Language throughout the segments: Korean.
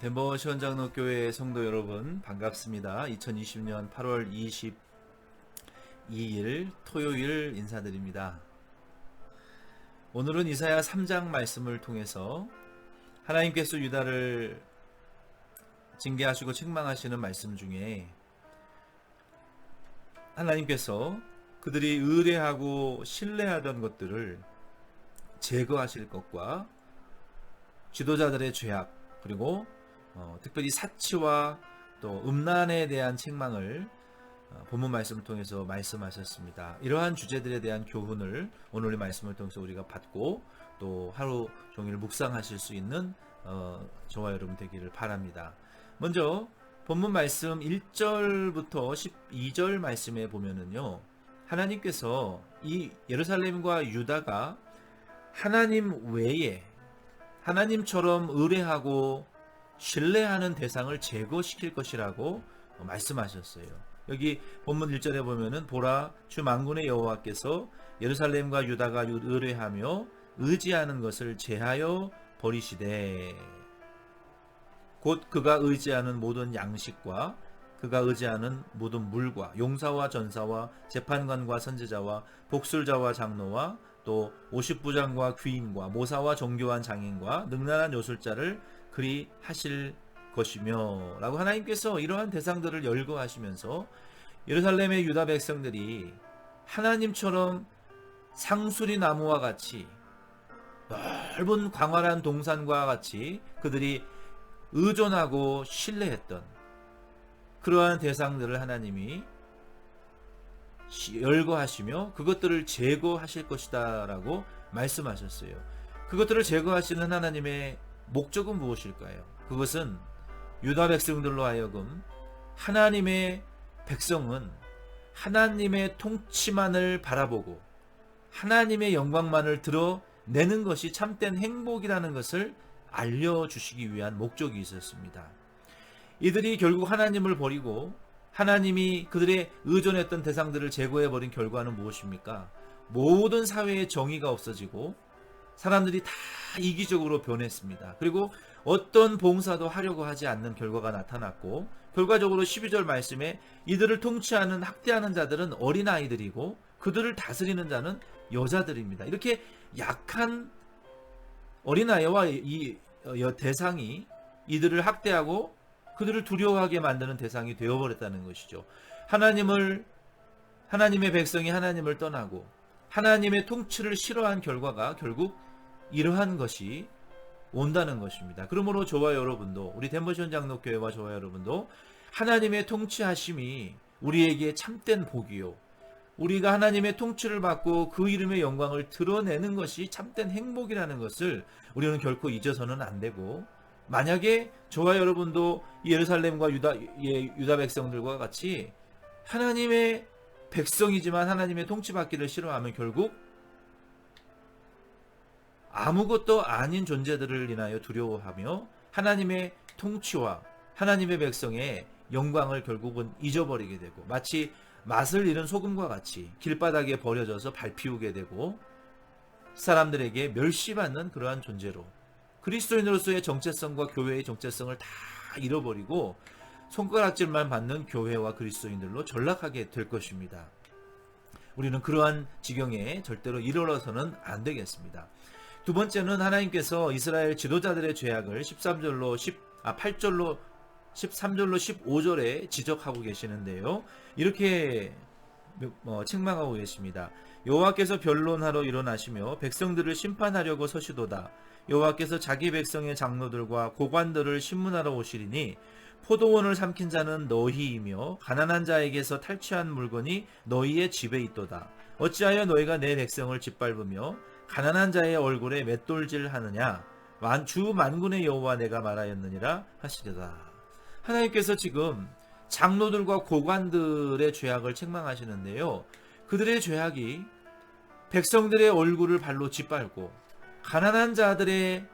덴버 시원장로교회 성도 여러분 반갑습니다. 2020년 8월 22일 토요일 인사드립니다. 오늘은 이사야 3장 말씀을 통해서 하나님께서 유다를 징계하시고 책망하시는 말씀 중에 하나님께서 그들이 의뢰하고 신뢰하던 것들을 제거하실 것과 지도자들의 죄악 그리고 특별히 사치와 또 음란에 대한 책망을 본문 말씀을 통해서 말씀하셨습니다. 이러한 주제들에 대한 교훈을 오늘의 말씀을 통해서 우리가 받고 또 하루 종일 묵상하실 수 있는 저와 여러분 되기를 바랍니다. 먼저 본문 말씀 1절부터 12절 말씀에 보면은요, 하나님께서 이 예루살렘과 유다가 하나님 외에 하나님처럼 의뢰하고 신뢰하는 대상을 제거시킬 것이라고 말씀하셨어요. 여기 본문 1절에 보면은 보라 주 만군의 여호와께서 예루살렘과 유다가 의뢰하며 의지하는 것을 제하여 버리시되 곧 그가 의지하는 모든 양식과 그가 의지하는 모든 물과 용사와 전사와 재판관과 선지자와 복술자와 장로와 또 50부장과 귀인과 모사와 정교한 장인과 능란한 요술자를 그리 하실 것이며 라고 하나님께서 이러한 대상들을 열거하시면서 예루살렘의 유다 백성들이 하나님처럼 상수리 나무와 같이 넓은 광활한 동산과 같이 그들이 의존하고 신뢰했던 그러한 대상들을 하나님이 열거하시며 그것들을 제거하실 것이다 라고 말씀하셨어요. 그것들을 제거하시는 하나님의 목적은 무엇일까요? 그것은 유다 백성들로 하여금 하나님의 백성은 하나님의 통치만을 바라보고 하나님의 영광만을 드러내는 것이 참된 행복이라는 것을 알려주시기 위한 목적이 있었습니다. 이들이 결국 하나님을 버리고 하나님이 그들의 의존했던 대상들을 제거해버린 결과는 무엇입니까? 모든 사회의 정의가 없어지고 사람들이 다 이기적으로 변했습니다. 그리고 어떤 봉사도 하려고 하지 않는 결과가 나타났고 결과적으로 12절 말씀에 이들을 통치하는 학대하는 자들은 어린아이들이고 그들을 다스리는 자는 여자들입니다. 이렇게 약한 어린아이와 이 대상이 이들을 학대하고 그들을 두려워하게 만드는 대상이 되어버렸다는 것이죠. 하나님의 백성이 하나님을 떠나고 하나님의 통치를 싫어한 결과가 결국 이러한 것이 온다는 것입니다. 그러므로 저와 여러분도 우리 덴버시온 장로교회와 저와 여러분도 하나님의 통치하심이 우리에게 참된 복이요, 우리가 하나님의 통치를 받고 그 이름의 영광을 드러내는 것이 참된 행복이라는 것을 우리는 결코 잊어서는 안 되고, 만약에 저와 여러분도 예루살렘과 유다 백성들과 같이 하나님의 백성이지만 하나님의 통치받기를 싫어하면 결국 아무것도 아닌 존재들을 인하여 두려워하며 하나님의 통치와 하나님의 백성의 영광을 결국은 잊어버리게 되고 마치 맛을 잃은 소금과 같이 길바닥에 버려져서 밟히우게 되고 사람들에게 멸시받는 그러한 존재로 그리스도인으로서의 정체성과 교회의 정체성을 다 잃어버리고 손가락질만 받는 교회와 그리스도인들로 전락하게 될 것입니다. 우리는 그러한 지경에 절대로 이르러서는 안 되겠습니다. 두 번째는 하나님께서 이스라엘 지도자들의 죄악을 8절로 13절로 15절에 지적하고 계시는데요. 이렇게 책망하고 계십니다. 여호와께서 변론하러 일어나시며 백성들을 심판하려고 서시도다. 여호와께서 자기 백성의 장로들과 고관들을 심문하러 오시리니 포도원을 삼킨 자는 너희이며 가난한 자에게서 탈취한 물건이 너희의 집에 있도다. 어찌하여 너희가 내 백성을 짓밟으며 가난한 자의 얼굴에 맷돌질 하느냐? 주 만군의 여호와 내가 말하였느니라 하시리라. 하나님께서 지금 장로들과 고관들의 죄악을 책망하시는데요. 그들의 죄악이 백성들의 얼굴을 발로 짓밟고 가난한 자들의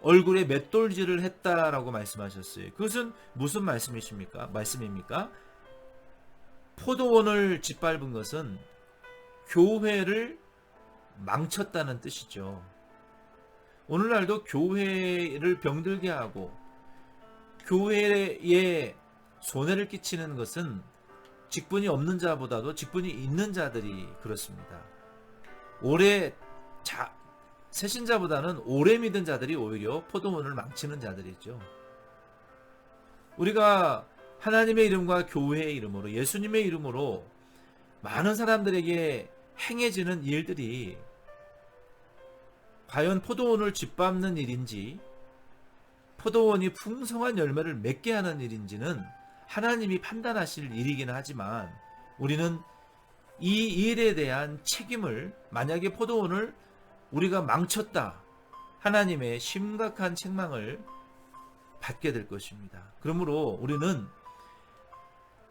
얼굴에 맷돌질을 했다라고 말씀하셨어요. 그것은 무슨 말씀입니까? 포도원을 짓밟은 것은 교회를 망쳤다는 뜻이죠. 오늘날도 교회를 병들게 하고 교회에 손해를 끼치는 것은 직분이 없는 자보다도 직분이 있는 자들이 그렇습니다. 새신자보다는 오래 믿은 자들이 오히려 포도원을 망치는 자들이죠. 우리가 하나님의 이름과 교회의 이름으로, 예수님의 이름으로 많은 사람들에게 행해지는 일들이 과연 포도원을 짓밟는 일인지, 포도원이 풍성한 열매를 맺게 하는 일인지는 하나님이 판단하실 일이긴 하지만, 우리는 이 일에 대한 책임을, 만약에 포도원을 우리가 망쳤다, 하나님의 심각한 책망을 받게 될 것입니다. 그러므로 우리는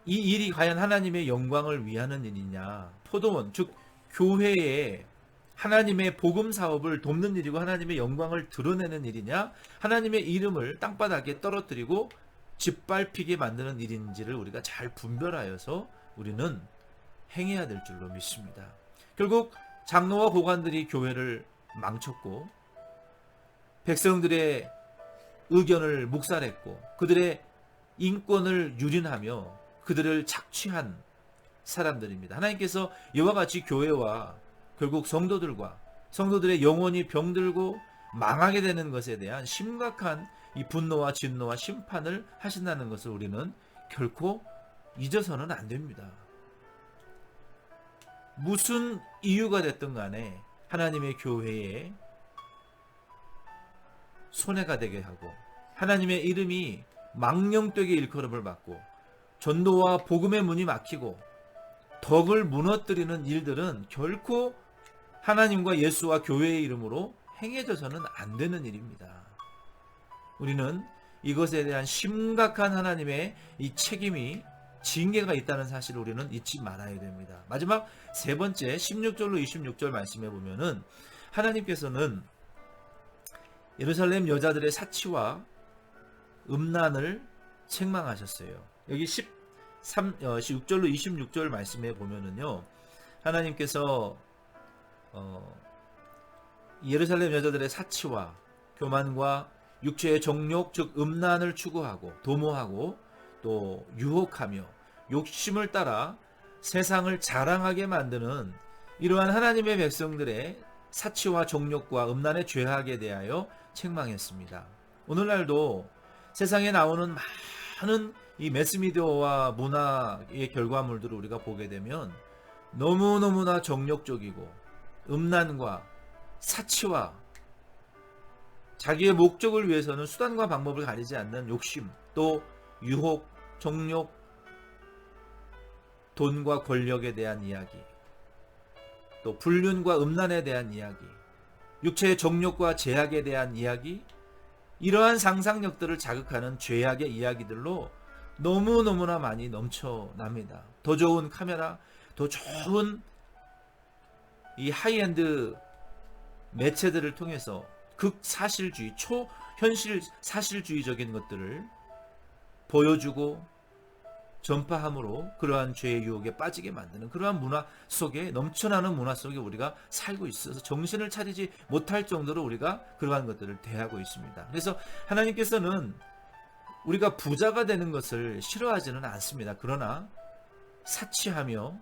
이 일이 과연 하나님의 영광을 위하는 일이냐, 포도원 즉 교회에 하나님의 복음 사업을 돕는 일이고 하나님의 영광을 드러내는 일이냐, 하나님의 이름을 땅바닥에 떨어뜨리고 짓밟히게 만드는 일인지를 우리가 잘 분별하여서 우리는 행해야 될 줄로 믿습니다. 결국 장로와 고관들이 교회를 망쳤고 백성들의 의견을 묵살했고 그들의 인권을 유린하며 그들을 착취한 사람들입니다. 하나님께서 이와 같이 교회와 결국 성도들의 영혼이 병들고 망하게 되는 것에 대한 심각한 이 분노와 진노와 심판을 하신다는 것을 우리는 결코 잊어서는 안 됩니다. 무슨 이유가 됐든 간에 하나님의 교회에 손해가 되게 하고 하나님의 이름이 망령되게 일컬음을 받고 전도와 복음의 문이 막히고 덕을 무너뜨리는 일들은 결코 하나님과 예수와 교회의 이름으로 행해져서는 안 되는 일입니다. 우리는 이것에 대한 심각한 하나님의 이 책임이, 징계가 있다는 사실을 우리는 잊지 말아야 됩니다. 마지막 세 번째 16절로 26절 말씀해 보면은 하나님께서는 예루살렘 여자들의 사치와 음란을 책망하셨어요. 여기 16절로 26절 말씀해 보면은요, 하나님께서 예루살렘 여자들의 사치와 교만과 육체의 정욕 즉 음란을 추구하고 도모하고 또 유혹하며 욕심을 따라 세상을 자랑하게 만드는 이러한 하나님의 백성들의 사치와 정욕과 음란의 죄악에 대하여 책망했습니다. 오늘날도 세상에 나오는 많은 이 매스미디어와 문화의 결과물들을 우리가 보게 되면 너무너무나 정욕적이고 음란과 사치와 자기의 목적을 위해서는 수단과 방법을 가리지 않는 욕심, 또 유혹, 정욕, 돈과 권력에 대한 이야기, 또 불륜과 음란에 대한 이야기, 육체의 정욕과 제약에 대한 이야기, 이러한 상상력들을 자극하는 죄악의 이야기들로 너무너무나 많이 넘쳐납니다. 더 좋은 카메라, 더 좋은 이 하이엔드 매체들을 통해서 극사실주의, 초현실 사실주의적인 것들을 보여주고 전파함으로 그러한 죄의 유혹에 빠지게 만드는 그러한 문화 속에, 넘쳐나는 문화 속에 우리가 살고 있어서 정신을 차리지 못할 정도로 우리가 그러한 것들을 대하고 있습니다. 그래서 하나님께서는 우리가 부자가 되는 것을 싫어하지는 않습니다. 그러나 사치하며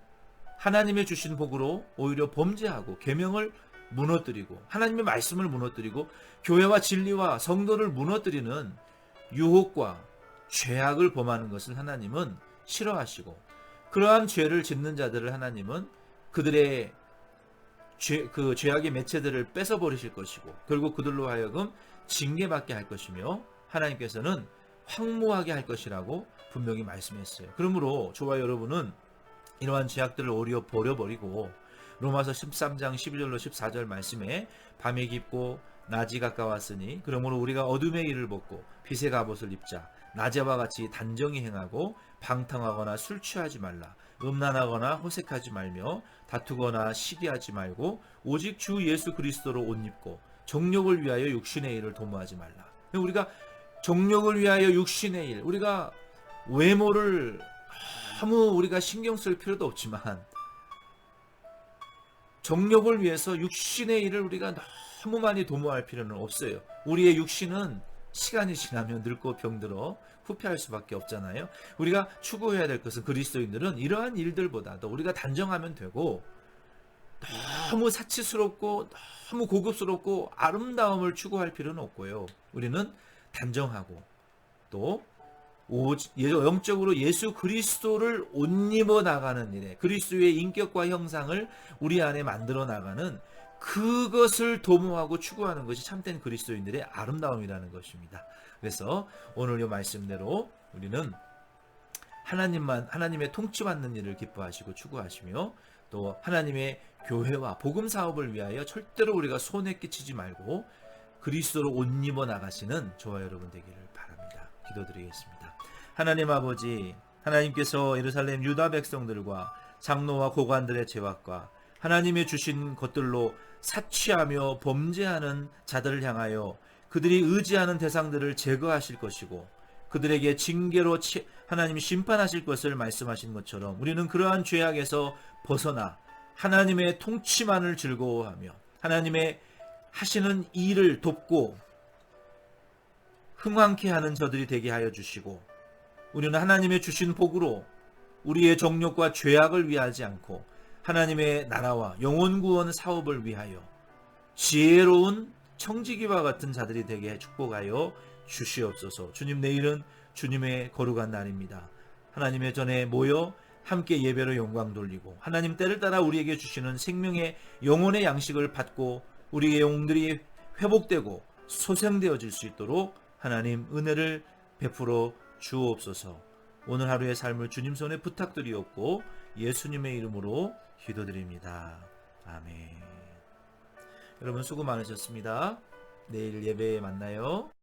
하나님의 주신 복으로 오히려 범죄하고 계명을 무너뜨리고 하나님의 말씀을 무너뜨리고 교회와 진리와 성도를 무너뜨리는 유혹과 죄악을 범하는 것을 하나님은 싫어하시고, 그러한 죄를 짓는 자들을 하나님은 그들의 그 죄악의 매체들을 뺏어버리실 것이고 결국 그들로 하여금 징계받게 할 것이며 하나님께서는 황무하게 할 것이라고 분명히 말씀했어요. 그러므로 저와 여러분은 이러한 죄악들을 오히려 버려버리고 로마서 13장 12절로 14절 말씀에 밤이 깊고 낮이 가까웠으니 그러므로 우리가 어둠의 일을 벗고 빛의 갑옷을 입자. 낮에와 같이 단정히 행하고 방탕하거나 술 취하지 말라. 음란하거나 호색하지 말며 다투거나 시기하지 말고 오직 주 예수 그리스도로 옷 입고 정욕을 위하여 육신의 일을 도모하지 말라. 우리가 정욕을 위하여 육신의 일, 우리가 외모를 아무 우리가 신경 쓸 필요도 없지만 정욕을 위해서 육신의 일을 우리가 너무 많이 도모할 필요는 없어요. 우리의 육신은 시간이 지나면 늙고 병들어 후퇴할 수밖에 없잖아요. 우리가 추구해야 될 것은 그리스도인들은 이러한 일들보다도 우리가 단정하면 되고 너무 사치스럽고 너무 고급스럽고 아름다움을 추구할 필요는 없고요. 우리는 단정하고 또 영적으로 예수 그리스도를 옷 입어 나가는 일에 그리스도의 인격과 형상을 우리 안에 만들어 나가는 그것을 도모하고 추구하는 것이 참된 그리스도인들의 아름다움이라는 것입니다. 그래서 오늘 이 말씀대로 우리는 하나님의 통치받는 일을 기뻐하시고 추구하시며 또 하나님의 교회와 복음 사업을 위하여 절대로 우리가 손해 끼치지 말고 그리스도로 옷 입어 나가시는 저와 여러분 되기를 바랍니다. 기도드리겠습니다. 하나님 아버지, 하나님께서 예루살렘 유다 백성들과 장로와 고관들의 죄악과 하나님의 주신 것들로 사취하며 범죄하는 자들을 향하여 그들이 의지하는 대상들을 제거하실 것이고 그들에게 징계로 하나님이 심판하실 것을 말씀하신 것처럼 우리는 그러한 죄악에서 벗어나 하나님의 통치만을 즐거워하며 하나님의 하시는 일을 돕고 흥왕케 하는 저들이 되게 하여 주시고 우리는 하나님의 주신 복으로 우리의 정욕과 죄악을 위하지 않고 하나님의 나라와 영혼 구원 사업을 위하여 지혜로운 청지기와 같은 자들이 되게 축복하여 주시옵소서. 주님, 내일은 주님의 거룩한 날입니다. 하나님의 전에 모여 함께 예배로 영광 돌리고 하나님 때를 따라 우리에게 주시는 생명의 영혼의 양식을 받고 우리의 영혼들이 회복되고 소생되어질 수 있도록 하나님 은혜를 베풀어 주옵소서. 오늘 하루의 삶을 주님 손에 부탁드리옵고 예수님의 이름으로 기도드립니다. 아멘. 여러분 수고 많으셨습니다. 내일 예배에 만나요.